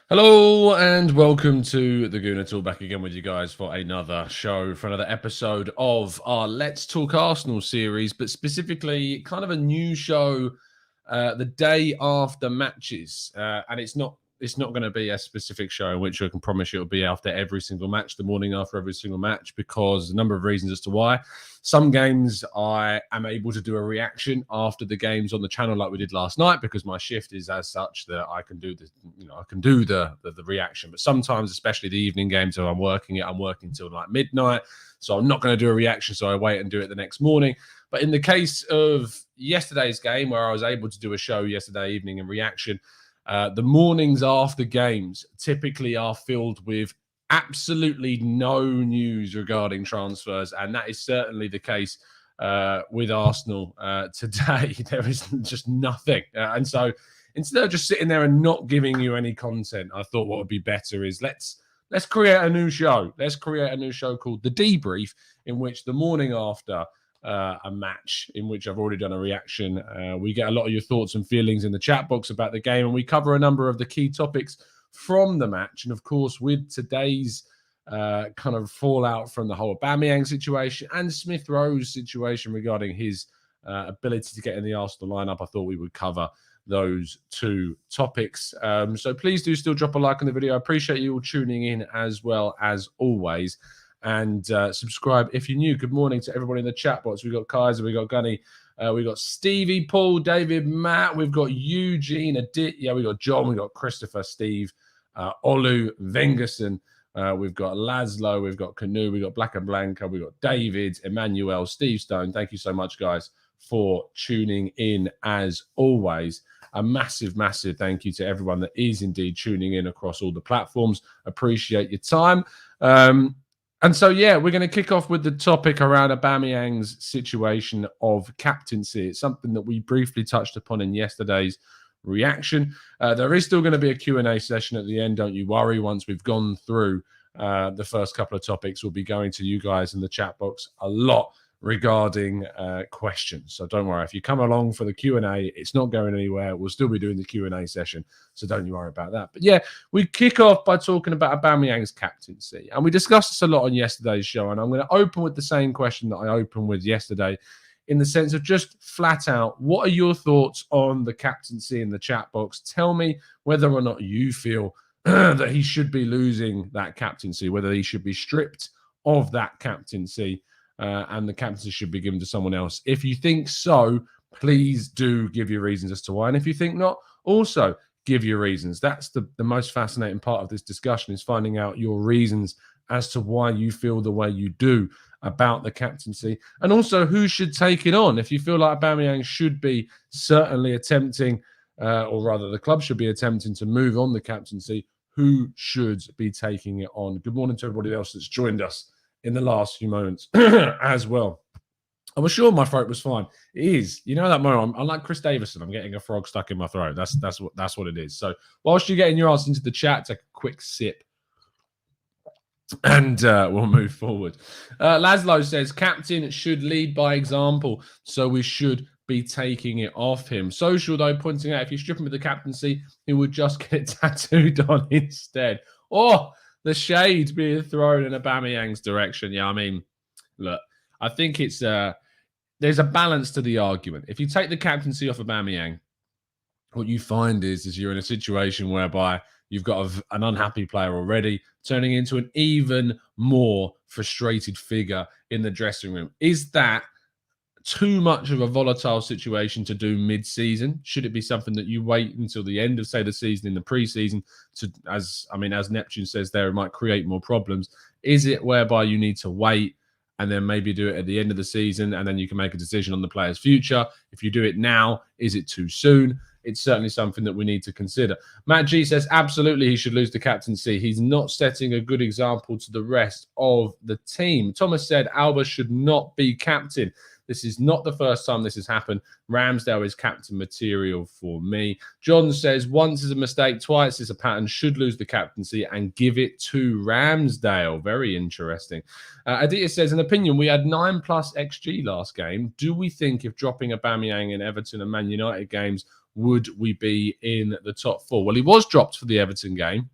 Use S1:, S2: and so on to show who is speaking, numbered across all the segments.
S1: Hello and welcome to the Gooner Talk, back again with you guys for another show, for another episode of our Let's Talk Arsenal series, but specifically kind of a new show the day after matches. And it's not going to be a specific show in which I can promise you it'll be after every single match, the morning after every single match, because a number of reasons as to why. Some games I am able to do a reaction after the games on the channel, like we did last night, because my shift is as such that I can do the reaction. But sometimes, especially the evening games, so I'm working till like midnight, so I'm not going to do a reaction. So I wait and do it the next morning. But in the case of yesterday's game, where I was able to do a show yesterday evening in reaction, the mornings after games typically are filled with absolutely no news regarding transfers, and that is certainly the case with Arsenal today. There is just nothing, and so instead of just sitting there and not giving you any content, I thought what would be better is let's create a new show. Let's create a new show called The Debrief, in which the morning after a match, in which I've already done a reaction, we get a lot of your thoughts and feelings in the chat box about the game, and we cover a number of the key topics from the match. And of course, with today's kind of fallout from the whole Aubameyang situation and Smith Rowe's situation regarding his ability to get in the Arsenal lineup, I thought we would cover those two topics. So please do still drop a like on the video. I appreciate you all tuning in as well as always. And subscribe if you're new. Good morning to everybody in the chat box. We've got Kaiser, we've got Gunny, we've got Stevie, Paul, David, Matt, we've got Eugene, Aditya, we've got John, we've got Christopher, Steve, Olu, Vengerson, we've got Laszlo, we've got Canoe, we've got Black and Blanca, we've got David, Emmanuel, Steve Stone. Thank you so much, guys, for tuning in as always. A massive, massive thank you to everyone that is indeed tuning in across all the platforms. Appreciate your time. And so, yeah, we're going to kick off with the topic around Aubameyang's situation of captaincy. It's something that we briefly touched upon in yesterday's reaction. There is still going to be a Q&A session at the end, don't you worry. Once we've gone through the first couple of topics, we'll be going to you guys in the chat box a lot regarding questions. So don't worry, if you come along for the Q&A, it's not going anywhere. We'll still be doing the Q&A session, so don't you worry about that. But yeah, we kick off by talking about Aubameyang's captaincy, and we discussed this a lot on yesterday's show, and I'm going to open with the same question that I opened with yesterday, in the sense of just flat out, what are your thoughts on the captaincy in the chat box? Tell me whether or not you feel that he should be losing that captaincy, whether he should be stripped of that captaincy, and the captaincy should be given to someone else. If you think so, please do give your reasons as to why. And if you think not, also give your reasons. That's the most fascinating part of this discussion, is finding out your reasons as to why you feel the way you do about the captaincy, and also who should take it on. If you feel like Aubameyang should be certainly attempting, or rather the club should be attempting to move on the captaincy, who should be taking it on? Good morning to everybody else that's joined us in the last few moments as well. I was sure my throat was fine. It is. You know that moment, I'm like Chris Davison. I'm getting a frog stuck in my throat. That's what it is. So whilst you're getting your ass into the chat, take a quick sip, and we'll move forward. Laszlo says, captain should lead by example, so we should be taking it off him. Social, though, pointing out if you strip him of the captaincy, he would just get it tattooed on instead. Oh, the shade being thrown in Aubameyang's direction. Yeah, I mean, look, I think it's there's a balance to the argument. If you take the captaincy off Aubameyang, what you find is you're in a situation whereby you've got an unhappy player already, turning into an even more frustrated figure in the dressing room. Is that too much of a volatile situation to do mid-season? Should it be something that you wait until the end of, say, the season, in the pre-season, to, as Neptune says there, it might create more problems? Is it whereby you need to wait and then maybe do it at the end of the season, and then you can make a decision on the player's future? If you do it now, is it too soon? It's certainly something that we need to consider. Matt G says, absolutely, he should lose the captaincy. He's not setting a good example to the rest of the team. Thomas said, Alba should not be captain. This is not the first time this has happened. Ramsdale is captain material for me. John says, once is a mistake, twice is a pattern. Should lose the captaincy and give it to Ramsdale. Very interesting. Aditya says, in opinion, we had 9+ XG last game. Do we think if dropping Aubameyang in Everton and Man United games, would we be in the top 4? Well, he was dropped for the Everton game.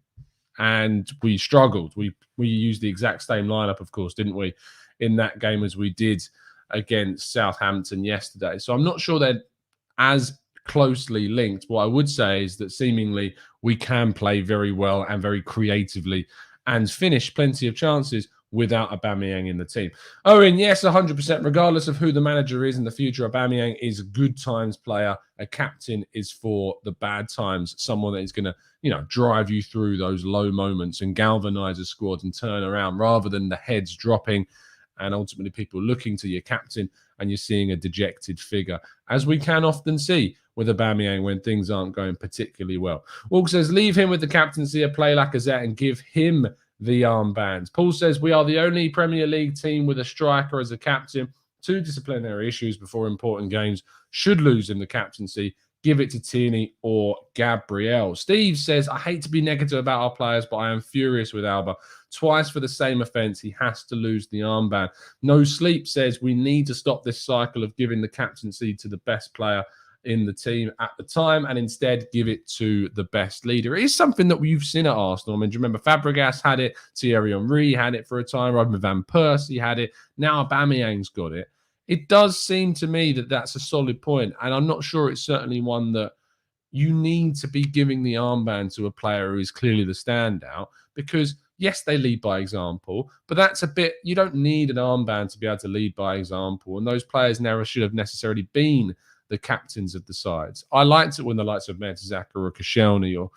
S1: and we struggled. We used the exact same lineup, of course, didn't we, in that game as we did against Southampton yesterday. So I'm not sure they're as closely linked. What I would say is that seemingly we can play very well and very creatively and finish plenty of chances without Aubameyang in the team. Owen, yes, 100%. Regardless of who the manager is in the future, Aubameyang is a good times player. A captain is for the bad times. Someone that is going to, drive you through those low moments and galvanize a squad and turn around rather than the heads dropping and ultimately people looking to your captain and you're seeing a dejected figure, as we can often see with Aubameyang when things aren't going particularly well. Walk says, leave him with the captaincy, play Lacazette and give him the armbands. Paul says, we are the only Premier League team with a striker as a captain. 2 disciplinary issues before important games. Should lose him the captaincy. Give it to Tierney or Gabriel. Steve says, I hate to be negative about our players, but I am furious with Alba. Twice for the same offence, he has to lose the armband. No Sleep says, we need to stop this cycle of giving the captaincy to the best player in the team at the time and instead give it to the best leader. It is something that we've seen at Arsenal. I mean, do you remember Fabregas had it? Thierry Henry had it for a time. Robin van Persie had it. Now Aubameyang's got it. It does seem to me that that's a solid point, and I'm not sure it's certainly one that you need to be giving the armband to a player who is clearly the standout, because yes, they lead by example, but that's a bit, you don't need an armband to be able to lead by example, and those players never should have necessarily been the captains of the sides. I liked it when the likes of Mertesacker or Koscielny or,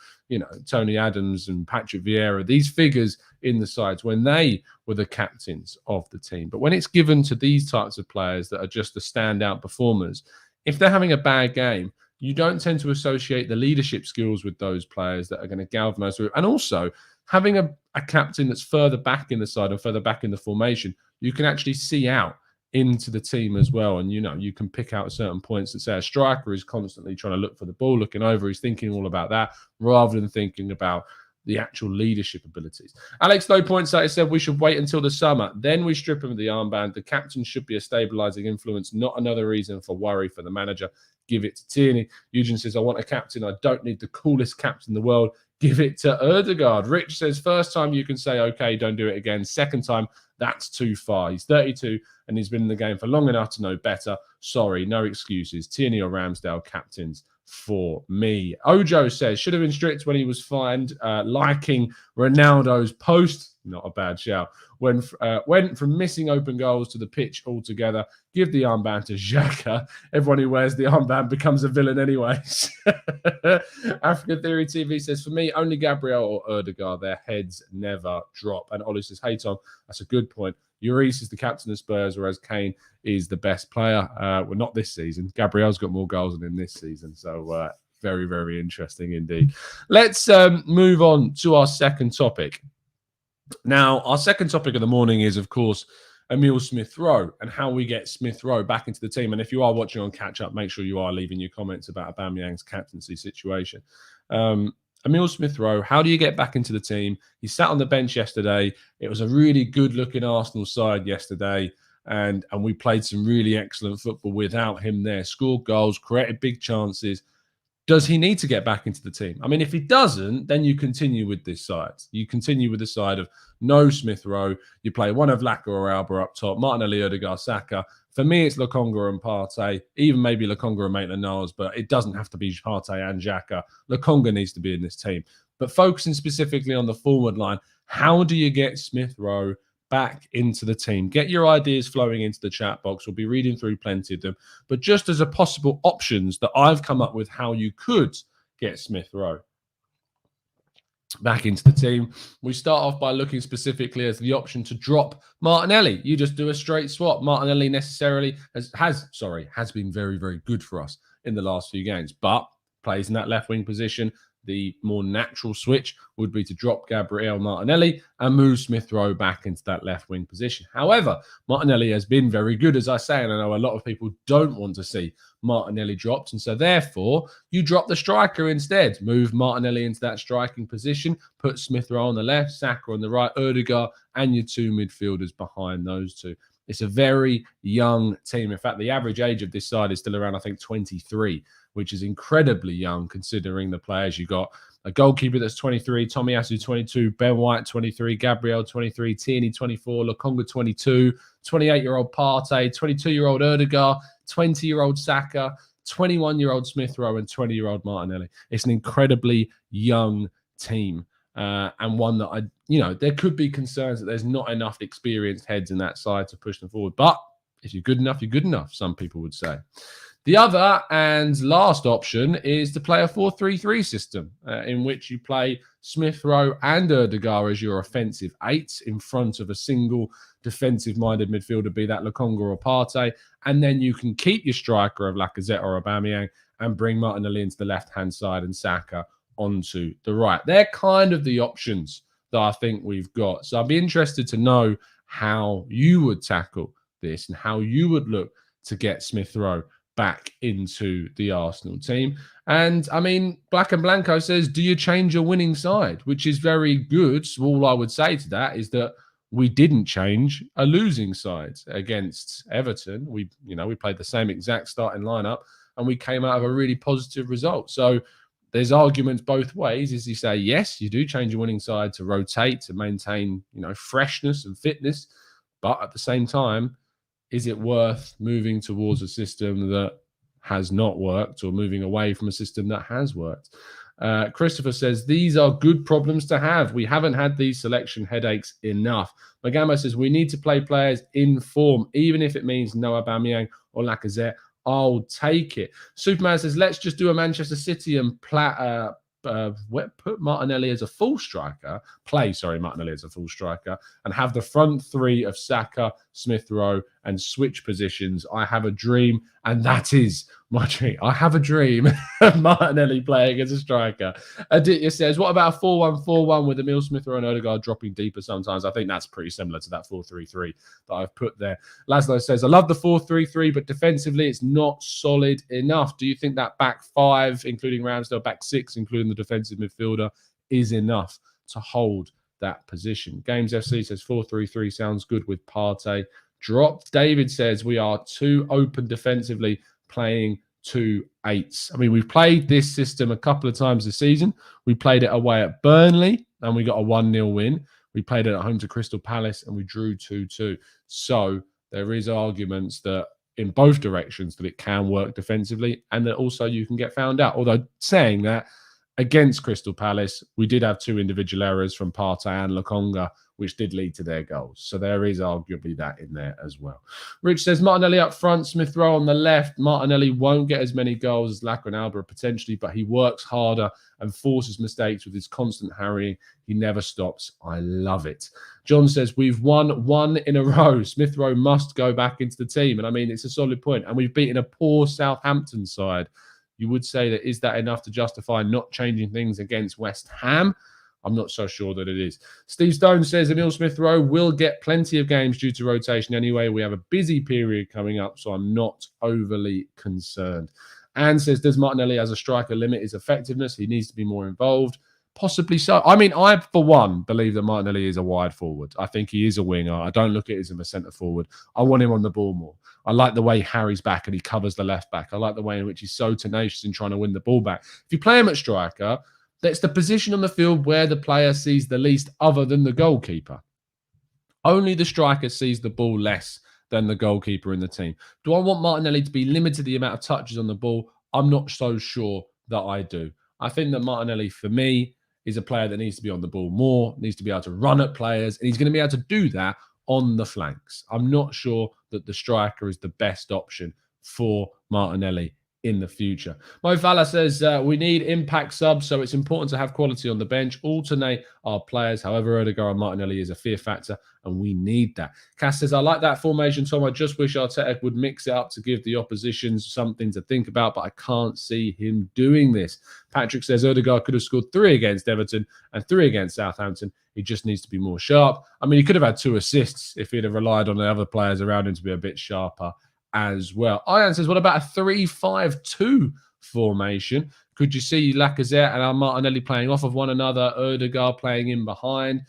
S1: Tony Adams and Patrick Vieira, these figures in the sides, when they were the captains of the team. But when it's given to these types of players that are just the standout performers, if they're having a bad game, you don't tend to associate the leadership skills with those players that are going to galvanize through. And also, having a captain that's further back in the side and further back in the formation, you can actually see out into the team as well. And, you can pick out certain points that say a striker is constantly trying to look for the ball, looking over, he's thinking all about that rather than thinking about the actual leadership abilities. Alex, though, points out, he said we should wait until the summer. Then we strip him of the armband. The captain should be a stabilising influence, not another reason for worry for the manager. Give it to Tierney. Eugene says, I want a captain. I don't need the coolest captain in the world. Give it to Ødegaard. Rich says, first time you can say, okay, don't do it again. Second time, that's too far. He's 32 and he's been in the game for long enough to know better. Sorry, no excuses. Tierney or Ramsdale captains for me. Ojo says, should have been strict when he was fined. Liking Ronaldo's post. Not a bad shout. Went from missing open goals to the pitch altogether. Give the armband to Xhaka. Everyone who wears the armband becomes a villain anyways. African Theory TV says, for me, only Gabriel or Ødegaard. Their heads never drop. And Ollie says, hey, Tom, that's a good point. Lloris is the captain of Spurs, whereas Kane is the best player. Well, not this season. Gabriel's got more goals than him this season. So very, very interesting indeed. Let's move on to our second topic. Now, our second topic of the morning is, of course, Emile Smith-Rowe and how we get Smith-Rowe back into the team. And if you are watching on catch-up, make sure you are leaving your comments about Aubameyang's captaincy situation. Emile Smith-Rowe, how do you get back into the team? He sat on the bench yesterday. It was a really good-looking Arsenal side yesterday, and we played some really excellent football without him there. Scored goals, created big chances. Does he need to get back into the team? I mean, if he doesn't, then you continue with this side. You continue with the side of no Smith-Rowe. You play one of Laka or Alba up top, Martinelli, Ødegaard, Saka. For me, it's Lokonga and Partey, even maybe Lokonga and Maitland-Niles, but it doesn't have to be Partey and Xhaka. Lokonga needs to be in this team. But focusing specifically on the forward line, how do you get Smith-Rowe back into the team? Get your ideas flowing into the chat box. We'll be reading through plenty of them. But just as a possible options that I've come up with how you could get Smith-Rowe back into the team, we start off by looking specifically as the option to drop Martinelli. You just do a straight swap. Martinelli necessarily has been very, very good for us in the last few games, but plays in that left wing position. The more natural switch would be to drop Gabriel Martinelli and move Smith-Rowe back into that left wing position. However, Martinelli has been very good, as I say, and I know a lot of people don't want to see Martinelli dropped. And so therefore, you drop the striker instead. Move Martinelli into that striking position, put Smith-Rowe on the left, Saka on the right, Ødegaard, and your two midfielders behind those two. It's a very young team. In fact, the average age of this side is still around, I think, 23, which is incredibly young considering the players you got. A goalkeeper that's 23, Tomiyasu 22, Ben White 23, Gabriel 23, Tierney 24, Lokonga 22, 28-year-old Partey, 22-year-old Erdegaard, 20-year-old Saka, 21-year-old Smith Rowe, and 20-year-old Martinelli. It's an incredibly young team. And one that there could be concerns that there's not enough experienced heads in that side to push them forward. But if you're good enough, you're good enough, some people would say. The other and last option is to play a 4-3-3 system in which you play Smith Rowe and Erdegaard as your offensive eights in front of a single defensive-minded midfielder, be that Lokonga or Partey, and then you can keep your striker of Lacazette or Aubameyang and bring Martinelli into the left-hand side and Saka onto the right. They're kind of the options that I think we've got. So I'd be interested to know how you would tackle this and how you would look to get Smith Rowe back into the Arsenal team. And I mean, Black and Blanco says, do you change your winning side? Which is very good. So all I would say to that is that we didn't change a losing side against Everton. We played the same exact starting lineup and we came out of a really positive result. So there's arguments both ways. Is you say, yes, you do change your winning side to rotate, to maintain, freshness and fitness. But at the same time, is it worth moving towards a system that has not worked or moving away from a system that has worked? Christopher says, these are good problems to have. We haven't had these selection headaches enough. Magamo says, we need to play players in form, even if it means no Aubameyang or Lacazette. I'll take it. Superman says, let's just do a Manchester City and put Martinelli as a full striker, Martinelli as a full striker, and have the front three of Saka, Smith Rowe, and switch positions. I have a dream, and that is my dream. I have a dream of Martinelli playing as a striker. Aditya says, what about a 4-1-4-1 with Emil Smith Rowe and Odegaard dropping deeper sometimes? I think that's pretty similar to that 4-3-3 that I've put there. Laszlo says, I love the 4-3-3, but defensively it's not solid enough. Do you think that back five, including Ramsdale, back six, including the defensive midfielder, is enough to hold that position? Games FC says 4-3-3 sounds good with Partey dropped. David says we are too open defensively, playing 2 8s. I mean, we've played this system a couple of times this season. We played it away at Burnley and we got a 1-0 win. We played it at home to Crystal Palace and we drew 2-2. So there is arguments that in both directions that it can work defensively and that also you can get found out. Although saying that, against Crystal Palace, we did have 2 individual errors from Partey and Lokonga, which did lead to their goals. So there is arguably that in there as well. Rich says, Martinelli up front, Smith Rowe on the left. Martinelli won't get as many goals as Lacazette and Alba potentially, but he works harder and forces mistakes with his constant harrying. He never stops. I love it. John says, we've won 1 in a row. Smith Rowe must go back into the team. And I mean, it's a solid point. And we've beaten a poor Southampton side. You would say that, is that enough to justify not changing things against West Ham? I'm not so sure that it is. Steve Stone says Emil Smith Rowe will get plenty of games due to rotation anyway. We have a busy period coming up, so I'm not overly concerned. Anne says, does Martinelli as a striker limit his effectiveness? He needs to be more involved. Possibly so. I mean, I, for one, believe that Martinelli is a wide forward. I think he is a winger. I don't look at him as a centre forward. I want him on the ball more. I like the way he harries back and he covers the left back. I like the way in which he's so tenacious in trying to win the ball back. If you play him at striker, that's the position on the field where the player sees the least other than the goalkeeper. Only the striker sees the ball less than the goalkeeper in the team. Do I want Martinelli to be limited to the amount of touches on the ball? I'm not so sure that I do. I think that Martinelli, for me, is a player that needs to be on the ball more, needs to be able to run at players, and he's going to be able to do that on the flanks. I'm not sure that the striker is the best option for Martinelli in the future. Mo Fala says, we need impact subs, so it's important to have quality on the bench. Alternate our players. However, Odegaard and Martinelli is a fear factor, and we need that. Cass says, I like that formation, Tom. I just wish Arteta would mix it up to give the opposition something to think about, but I can't see him doing this. Patrick says, Odegaard could have scored 3 against Everton and 3 against Southampton. He just needs to be more sharp. I mean, he could have had 2 assists if he'd have relied on the other players around him to be a bit sharper as well. Ian says, what about a 3-5-2 formation? Could you see Lacazette and Martinelli playing off of one another, Odegaard playing in behind?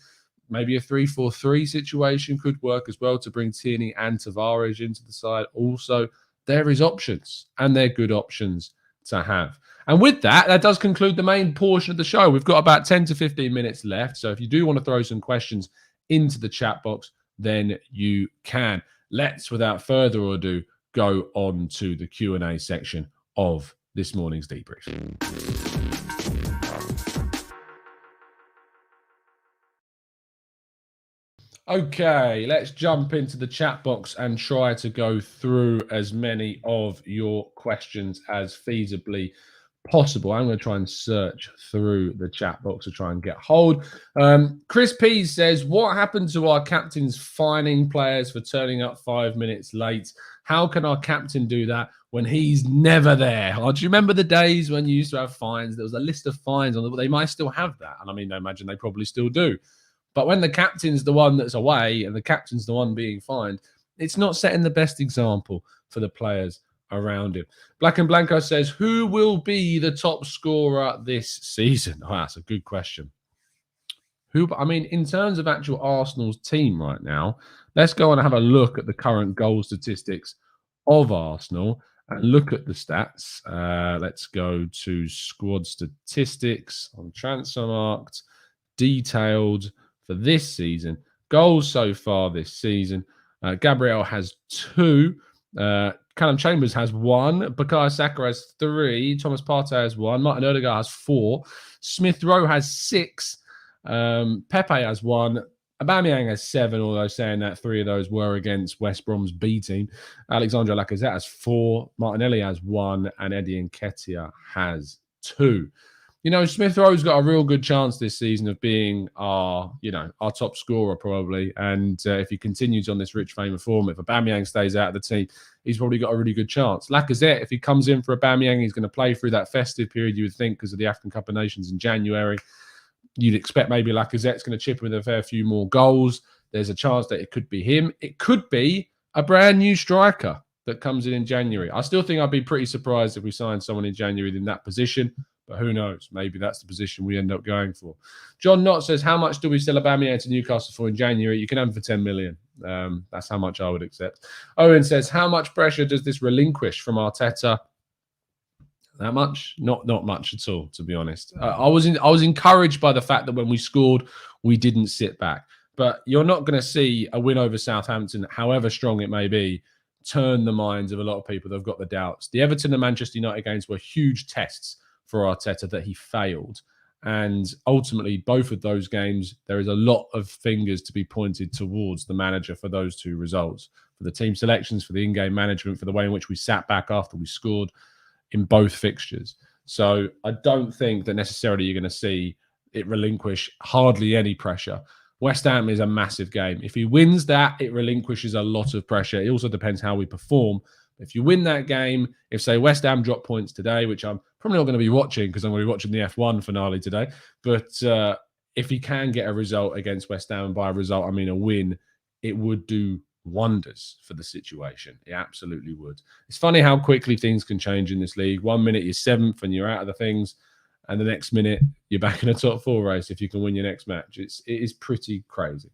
S1: Maybe a 3-4-3 situation could work as well to bring Tierney and Tavares into the side. Also, there is options, and they're good options to have. And with that, that does conclude the main portion of the show. We've got about 10 to 15 minutes left. So if you do want to throw some questions into the chat box, then you can. Let's, without further ado, go on to the Q&A section of this morning's debrief. Okay, let's jump into the chat box and try to go through as many of your questions as feasibly possible. I'm going to try and search through the chat box to try and get hold. Chris P says, what happened to our captains fining players for turning up 5 minutes late? How can our captain do that when he's never there? Oh, do you remember the days when you used to have fines? There was a list of fines on them, but they might still have that. And I mean, I imagine they probably still do. But when the captain's the one that's away and the captain's the one being fined, it's not setting the best example for the players around him. Black and Blanco says, who will be the top scorer this season? Oh, that's a good question. I mean, in terms of actual Arsenal's team right now, let's go and have a look at the current goal statistics of Arsenal and look at the stats. Let's go to squad statistics on Transfermarkt, detailed for this season. Goals so far this season. Gabriel has 2. Callum Chambers has 1. Bukayo Saka has 3. Thomas Partey has 1. Martin Odegaard has 4. Smith Rowe has 6. Pepe has 1. Aubameyang has 7, although saying that 3 of those were against West Brom's B team. Alexandre Lacazette has 4. Martinelli has 1. And Eddie Nketiah has 2. You know, Smith Rowe's got a real good chance this season of being our top scorer probably. And if he continues on this rich vein of form, if Aubameyang stays out of the team, he's probably got a really good chance. Lacazette, if he comes in for Aubameyang, he's going to play through that festive period, you would think, because of the African Cup of Nations in January. You'd expect maybe Lacazette's going to chip in with a fair few more goals. There's a chance that it could be him. It could be a brand new striker that comes in January. I still think I'd be pretty surprised if we signed someone in January in that position. But who knows? Maybe that's the position we end up going for. John Knott says, how much do we sell Aubameyang to Newcastle for in January? You can have him for 10 million. That's how much I would accept. Owen says, how much pressure does this relinquish from Arteta? That much? Not much at all, to be honest. I was encouraged by the fact that when we scored, we didn't sit back. But you're not going to see a win over Southampton, however strong it may be, turn the minds of a lot of people that have got the doubts. The Everton and Manchester United games were huge tests for Arteta that he failed. And ultimately, both of those games, there is a lot of fingers to be pointed towards the manager for those 2 results, for the team selections, for the in-game management, for the way in which we sat back after we scored in both fixtures. So I don't think that necessarily you're going to see it relinquish hardly any pressure. West Ham is a massive game. If he wins that, it relinquishes a lot of pressure. It also depends how we perform. If you win that game, if, say, West Ham drop points today, which I'm probably not going to be watching because I'm going to be watching the F1 finale today, but if he can get a result against West Ham, and by a result, I mean a win, it would do wonders for the situation. It absolutely would. It's funny how quickly things can change in this league. 1 minute you're 7th and you're out of the things, and the next minute you're back in a top 4 race if you can win your next match. It is pretty crazy.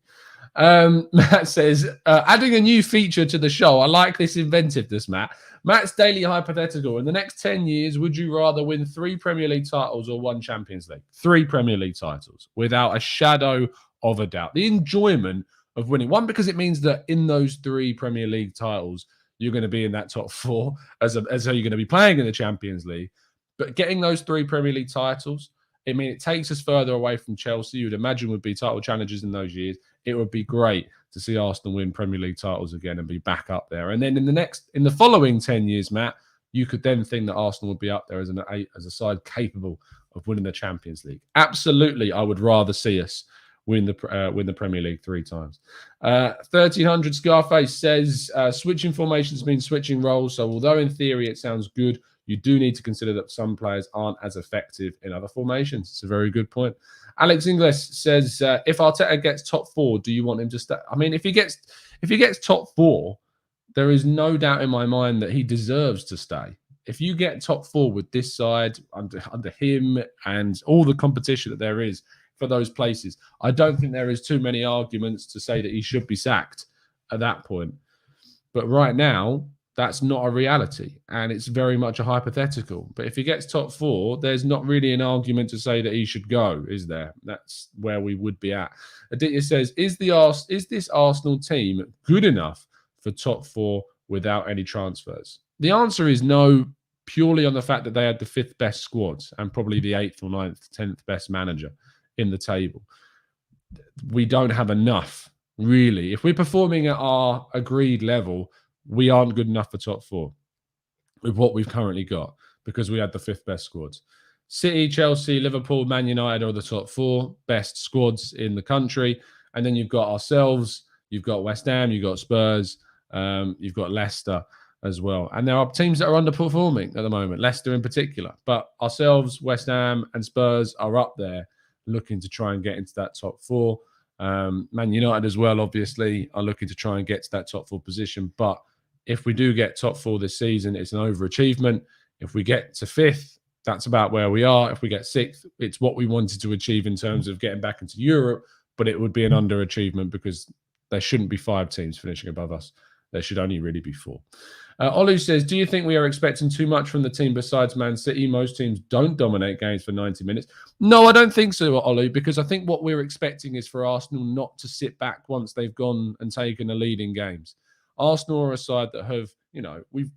S1: Matt says, adding a new feature to the show. I like this inventiveness, Matt. Matt's daily hypothetical. In the next 10 years, would you rather win 3 Premier League titles or 1 Champions League? 3 Premier League titles, without a shadow of a doubt. The enjoyment of winning. 1, because it means that in those 3 Premier League titles, you're going to be in that top 4 as how you're going to be playing in the Champions League. But getting those 3 Premier League titles, I mean, it takes us further away from Chelsea. You'd imagine would be title challengers in those years. It would be great to see Arsenal win Premier League titles again and be back up there. And then in the following 10 years, Matt, you could then think that Arsenal would be up there as a side capable of winning the Champions League. Absolutely, I would rather see us win the Premier League 3 times. 1300 Scarface says, switching formations means switching roles. So although in theory it sounds good, you do need to consider that some players aren't as effective in other formations. It's a very good point. Alex Inglis says, if Arteta gets top 4, do you want him to stay? I mean, if he gets top 4, there is no doubt in my mind that he deserves to stay. If you get top 4 with this side under him and all the competition that there is for those places, I don't think there is too many arguments to say that he should be sacked at that point. But right now, That's not a reality, and it's very much a hypothetical. But if he gets top 4, there's not really an argument to say that he should go, is there? That's where we would be at. Aditya says, is this Arsenal team good enough for top 4 without any transfers? The answer is no, purely on the fact that they had the 5th best squad and probably the 8th or 9th, 10th best manager in the table. We don't have enough, really. If we're performing at our agreed level, we aren't good enough for top 4 with what we've currently got because we had the 5th best squads. City, Chelsea, Liverpool, Man United are the top 4 best squads in the country. And then you've got ourselves, you've got West Ham, you've got Spurs, you've got Leicester as well. And there are teams that are underperforming at the moment, Leicester in particular. But ourselves, West Ham and Spurs are up there looking to try and get into that top 4. Man United as well, obviously, are looking to try and get to that top 4 position. But if we do get top 4 this season, it's an overachievement. If we get to 5th, that's about where we are. If we get 6th, it's what we wanted to achieve in terms of getting back into Europe, but it would be an underachievement because there shouldn't be 5 teams finishing above us. There should only really be 4. Olu says, do you think we are expecting too much from the team besides Man City? Most teams don't dominate games for 90 minutes. No, I don't think so, Olu, because I think what we're expecting is for Arsenal not to sit back once they've gone and taken a lead in games. Arsenal are a side that have, we've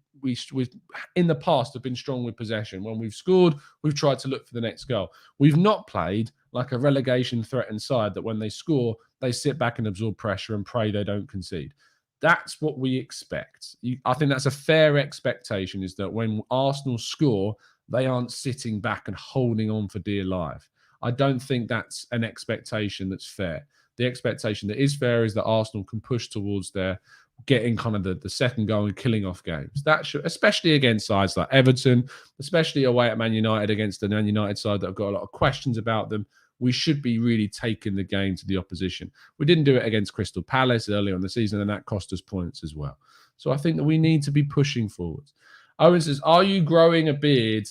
S1: in the past have been strong with possession. When we've scored, we've tried to look for the next goal. We've not played like a relegation threatened side that when they score, they sit back and absorb pressure and pray they don't concede. That's what we expect. I think that's a fair expectation, is that when Arsenal score, they aren't sitting back and holding on for dear life. I don't think that's an expectation that's fair. The expectation that is fair is that Arsenal can push towards their getting kind of the second goal and killing off games. That should, especially against sides like Everton, especially away at Man United against the Man United side that have got a lot of questions about them. We should be really taking the game to the opposition. We didn't do it against Crystal Palace earlier in the season, and that cost us points as well. So I think that we need to be pushing forwards. Owen says, are you growing a beard,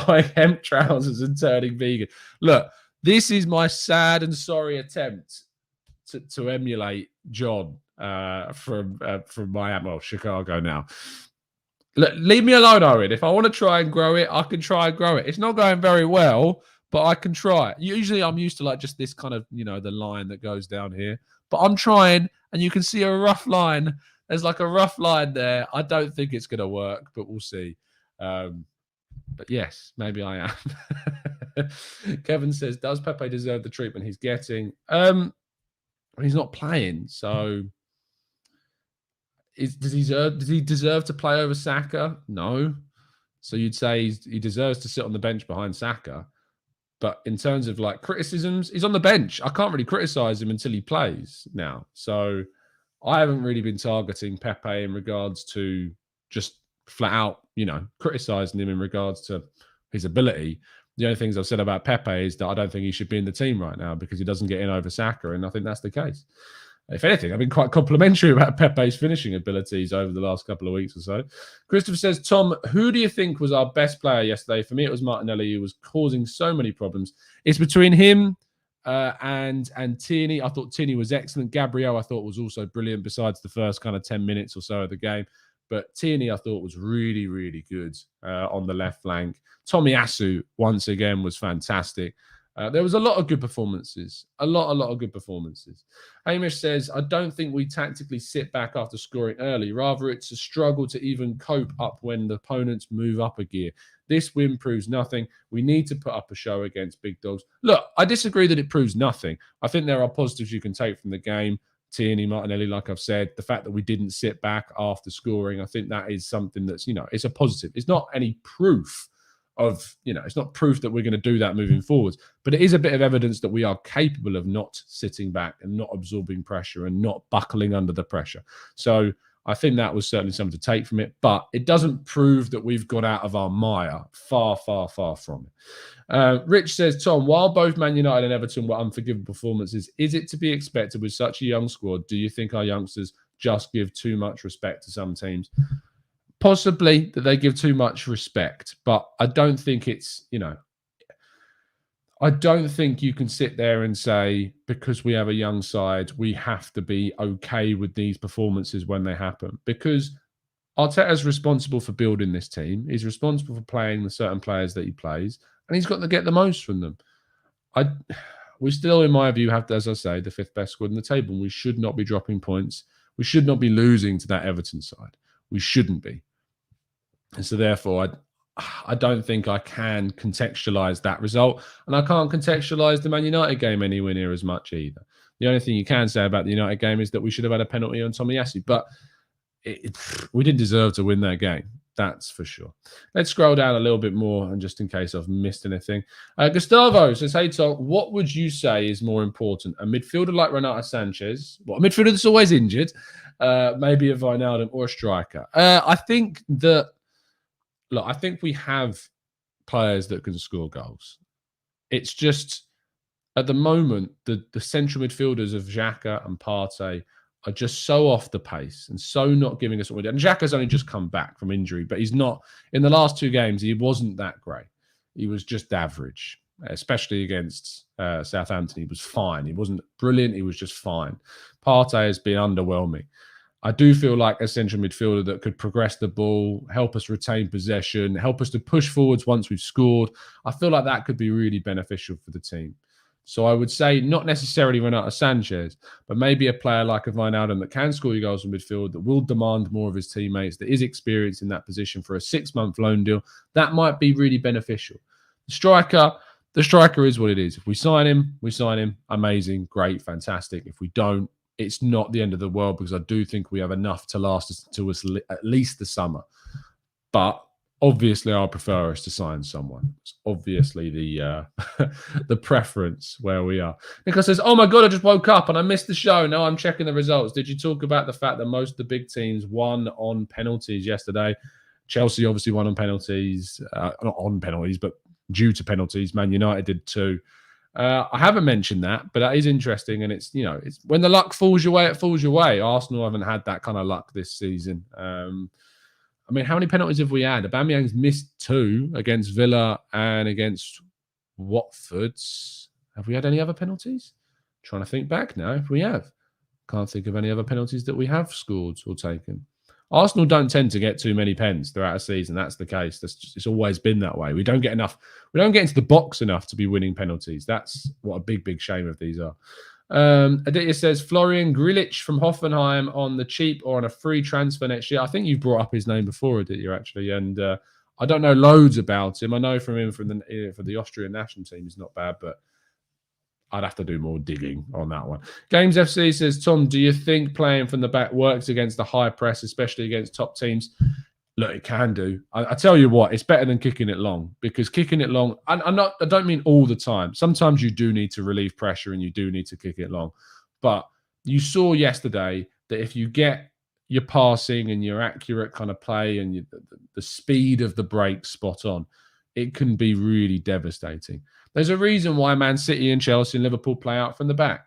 S1: buying hemp trousers and turning vegan? Look, this is my sad and sorry attempt to emulate John from Miami, well, Chicago now. Look, leave me alone, Owen. If I want to try and grow it, I can try and grow it. It's not going very well, but I can try. Usually I'm used to like just this kind of, the line that goes down here. But I'm trying, and you can see a rough line. There's like a rough line there. I don't think it's going to work, but we'll see. But yes, maybe I am. Kevin says, does Pepe deserve the treatment he's getting? He's not playing, so does he deserve to play over Saka? No. So you'd say he deserves to sit on the bench behind Saka. But in terms of like criticisms, he's on the bench. I can't really criticize him until he plays now. So I haven't really been targeting Pepe in regards to just flat out, criticizing him in regards to his ability. The only things I've said about Pepe is that I don't think he should be in the team right now because he doesn't get in over Saka, and I think that's the case. If anything, I've been quite complimentary about Pepe's finishing abilities over the last couple of weeks or so. Christopher says, Tom, who do you think was our best player yesterday? For me, it was Martinelli, who was causing so many problems. It's between him and Tierney. I thought Tierney was excellent. Gabriel, I thought, was also brilliant besides the first kind of 10 minutes or so of the game. But Tierney, I thought, was really, really good on the left flank. Tomiyasu, once again, was fantastic. There was a lot of good performances. A lot of good performances. Hamish says, I don't think we tactically sit back after scoring early. Rather, it's a struggle to even cope up when the opponents move up a gear. This win proves nothing. We need to put up a show against big dogs. Look, I disagree that it proves nothing. I think there are positives you can take from the game. Tierney, Martinelli, like I've said, the fact that we didn't sit back after scoring, I think that is something that's, it's a positive. It's not any proof of, it's not proof that we're going to do that moving forwards, but it is a bit of evidence that we are capable of not sitting back and not absorbing pressure and not buckling under the pressure. So I think that was certainly something to take from it, but it doesn't prove that we've got out of our mire. Far, far, far from it. Rich says, Tom, while both Man United and Everton were unforgivable performances, is it to be expected with such a young squad? Do you think our youngsters just give too much respect to some teams? Possibly that they give too much respect, but I don't think it's, I don't think you can sit there and say, because we have a young side, we have to be okay with these performances when they happen. Because Arteta's responsible for building this team. He's responsible for playing the certain players that he plays, and he's got to get the most from them. We still, in my view, have, as I say, the 5th best squad in the table. And we should not be dropping points. We should not be losing to that Everton side. We shouldn't be. And so, therefore, I don't think I can contextualise that result. And I can't contextualise the Man United game anywhere near as much either. The only thing you can say about the United game is that we should have had a penalty on Tomiyasu. But we didn't deserve to win that game. That's for sure. Let's scroll down a little bit more, and just in case I've missed anything. Gustavo says, hey, Tom, what would you say is more important? A midfielder like Renato Sanchez, a midfielder that's always injured, maybe a Wijnaldum, or a striker? I think we have players that can score goals. It's just, at the moment, the central midfielders of Xhaka and Partey are just so off the pace and so not giving us what we did. And Xhaka's only just come back from injury, but he's not, in the last 2 games, he wasn't that great. He was just average, especially against Southampton. He was fine. He wasn't brilliant. He was just fine. Partey has been underwhelming. I do feel like a central midfielder that could progress the ball, help us retain possession, help us to push forwards once we've scored. I feel like that could be really beneficial for the team. So I would say not necessarily Renato Sanchez, but maybe a player like a Wijnaldum that can score your goals in midfield, that will demand more of his teammates, that is experienced in that position for a 6-month loan deal. That might be really beneficial. The striker is what it is. If we sign him, amazing, great, fantastic. If we don't, it's not the end of the world, because I do think we have enough to last us to at least the summer. But obviously, I prefer us to sign someone. It's obviously the preference where we are. Nicholas says, oh my God, I just woke up and I missed the show. Now I'm checking the results. Did you talk about the fact that most of the big teams won on penalties yesterday? Chelsea obviously won on penalties. Not on penalties, but due to penalties. Man United did too. I haven't mentioned that, but that is interesting. And it's when the luck falls your way, it falls your way. Arsenal haven't had that kind of luck this season. I mean, how many penalties have we had? Aubameyang's missed 2 against Villa and against Watford. Have we had any other penalties? Trying to think back now if we have. Can't think of any other penalties that we have scored or taken. Arsenal don't tend to get too many pens throughout a season. That's the case. It's always been that way. We don't get enough. We don't get into the box enough to be winning penalties. That's what a big, big shame of these are. Aditya says, Florian Grilic from Hoffenheim on the cheap or on a free transfer next year. I think you've brought up his name before, Aditya, actually. And I don't know loads about him. I know from him for the Austrian national team, he's not bad, but I'd have to do more digging on that one. Games FC says, Tom, do you think playing from the back works against the high press, especially against top teams? Look, it can do. I tell you what, it's better than kicking it long, because kicking it long, I don't mean all the time. Sometimes you do need to relieve pressure and you do need to kick it long. But you saw yesterday that if you get your passing and your accurate kind of play and the speed of the break spot on, it can be really devastating. There's a reason why Man City and Chelsea and Liverpool play out from the back.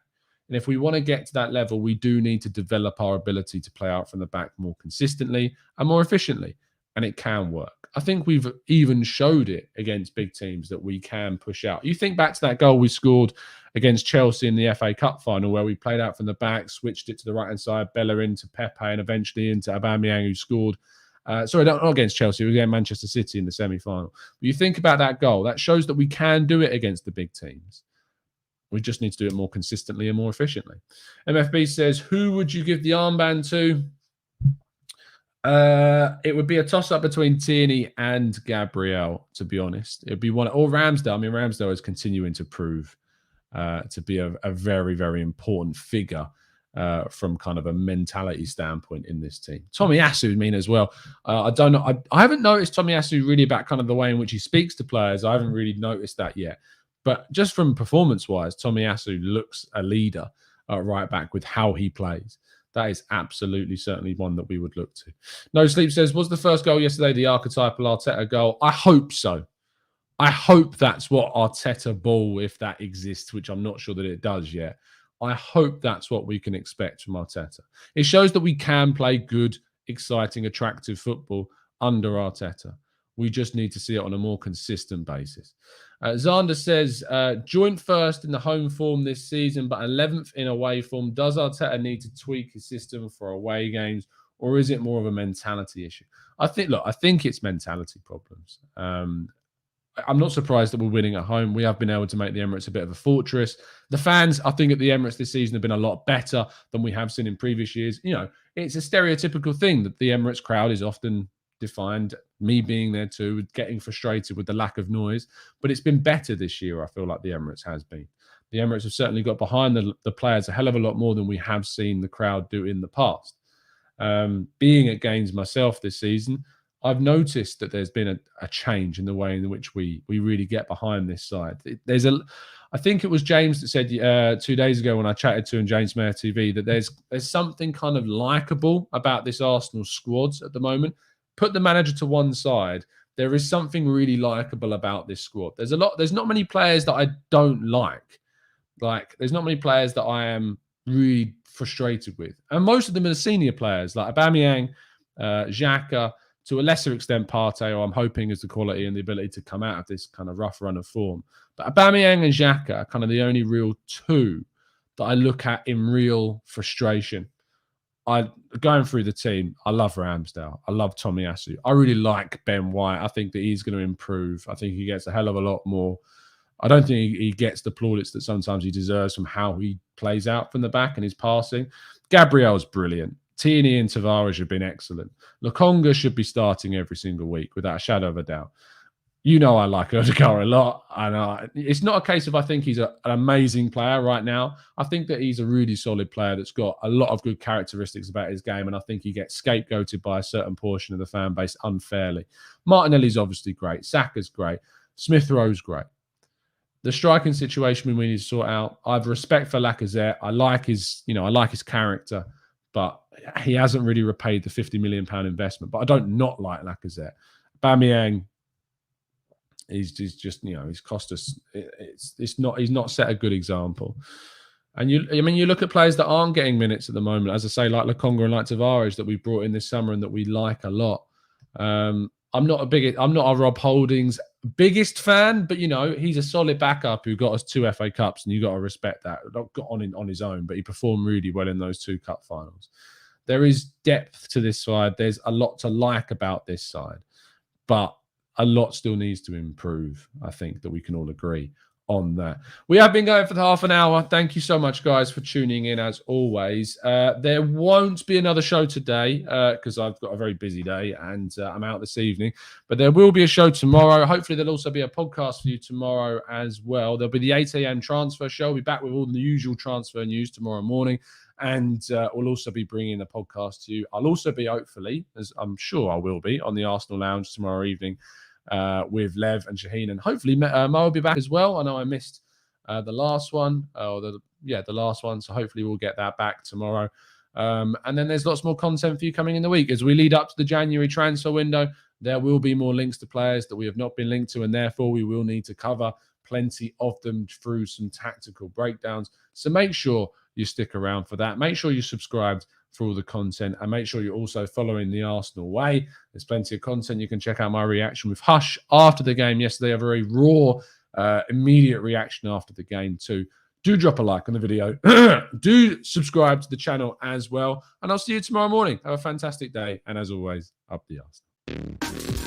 S1: And if we want to get to that level, we do need to develop our ability to play out from the back more consistently and more efficiently. And it can work. I think we've even showed it against big teams that we can push out. You think back to that goal we scored against Chelsea in the FA Cup final, where we played out from the back, switched it to the right-hand side, Bella into Pepe, and eventually into Aubameyang, who scored. Not against Chelsea, it was against Manchester City in the semi-final. But you think about that goal, that shows that we can do it against the big teams. We just need to do it more consistently and more efficiently. MFB says, who would you give the armband to? It would be a toss-up between Tierney and Gabriel, to be honest. It would be one, or Ramsdale. I mean, Ramsdale is continuing to prove to be a very, very important figure from kind of a mentality standpoint in this team. Tomiyasu, I mean, as well. I don't know. I haven't noticed Tomiyasu really about kind of the way in which he speaks to players. I haven't really noticed that yet. But just from performance-wise, Tomiyasu looks a leader right back with how he plays. That is absolutely certainly one that we would look to. No Sleep says, was the first goal yesterday the archetypal Arteta goal? I hope so. I hope that's what Arteta ball, if that exists, which I'm not sure that it does yet. I hope that's what we can expect from Arteta. It shows that we can play good, exciting, attractive football under Arteta. We just need to see it on a more consistent basis. Zander says, joint first in the home form this season, but 11th in away form. Does Arteta need to tweak his system for away games, or is it more of a mentality issue? I think it's mentality problems. I'm not surprised that we're winning at home. We have been able to make the Emirates a bit of a fortress. The fans, I think, at the Emirates this season have been a lot better than we have seen in previous years. You know, it's a stereotypical thing that the Emirates crowd is often defined, me being there too, with getting frustrated with the lack of noise. But it's been better this year, I feel like the Emirates has been. The Emirates have certainly got behind the players a hell of a lot more than we have seen the crowd do in the past. Being at games myself this season, I've noticed that there's been a change in the way in which we really get behind this side. I think it was James that said 2 days ago when I chatted to him, James Mayer TV, that there's something kind of likable about this Arsenal squad at the moment. Put the manager to one side, there is something really likable about this squad. There's not many players that I don't like. Like, there's not many players that I am really frustrated with. And most of them are the senior players, like Aubameyang, Xhaka, to a lesser extent Partey, or I'm hoping is the quality and the ability to come out of this kind of rough run of form. But Aubameyang and Xhaka are kind of the only real two that I look at in real frustration. Going through the team, I love Ramsdale. I love Tomiyasu. I really like Ben White. I think that he's going to improve. I think he gets a hell of a lot more. I don't think he gets the plaudits that sometimes he deserves from how he plays out from the back and his passing. Gabriel's brilliant. Tierney and Tavares have been excellent. Lokonga should be starting every single week without a shadow of a doubt. You know I like Odegaard a lot. And it's not a case of I think he's an amazing player right now. I think that he's a really solid player that's got a lot of good characteristics about his game, and I think he gets scapegoated by a certain portion of the fan base unfairly. Martinelli's obviously great. Saka's great. Smith Rowe's great. The striking situation we need to sort out. I have respect for Lacazette. I like his character, but he hasn't really repaid the £50 million investment. But I don't not like Lacazette. Aubameyang, he's just, he's cost us. He's not set a good example. And you look at players that aren't getting minutes at the moment, as I say, like Lokonga and like Tavares that we brought in this summer and that we like a lot. I'm not a Rob Holdings biggest fan, but he's a solid backup who got us 2 FA Cups, and you got to respect that. Not got on his own, but he performed really well in those 2 cup finals. There is depth to this side. There's a lot to like about this side, but a lot still needs to improve. I think that we can all agree on that. We have been going for the half an hour. Thank you so much, guys, for tuning in as always. There won't be another show today because I've got a very busy day and I'm out this evening, but there will be a show tomorrow. Hopefully there'll also be a podcast for you tomorrow as well. There'll be the 8 a.m. transfer show. We'll be back with all the usual transfer news tomorrow morning, and we'll also be bringing the podcast to you. I'll also be, hopefully, as I'm sure I will be, on the Arsenal Lounge tomorrow evening with Lev and Shaheen, and hopefully Mo will be back as well. I know I missed the last one, the last one, so hopefully we'll get that back tomorrow. And then there's lots more content for you coming in the week as we lead up to the January transfer window. There will be more links to players that we have not been linked to, and therefore we will need to cover plenty of them through some tactical breakdowns. So make sure you stick around for that. Make sure you're subscribed for all the content, and make sure you're also following the Arsenal Way. There's plenty of content. You can check out my reaction with Hush after the game yesterday, a very raw, immediate reaction after the game too. Do drop a like on the video. Do subscribe to the channel as well, and I'll see you tomorrow morning. Have a fantastic day, and as always, up the Arsenal.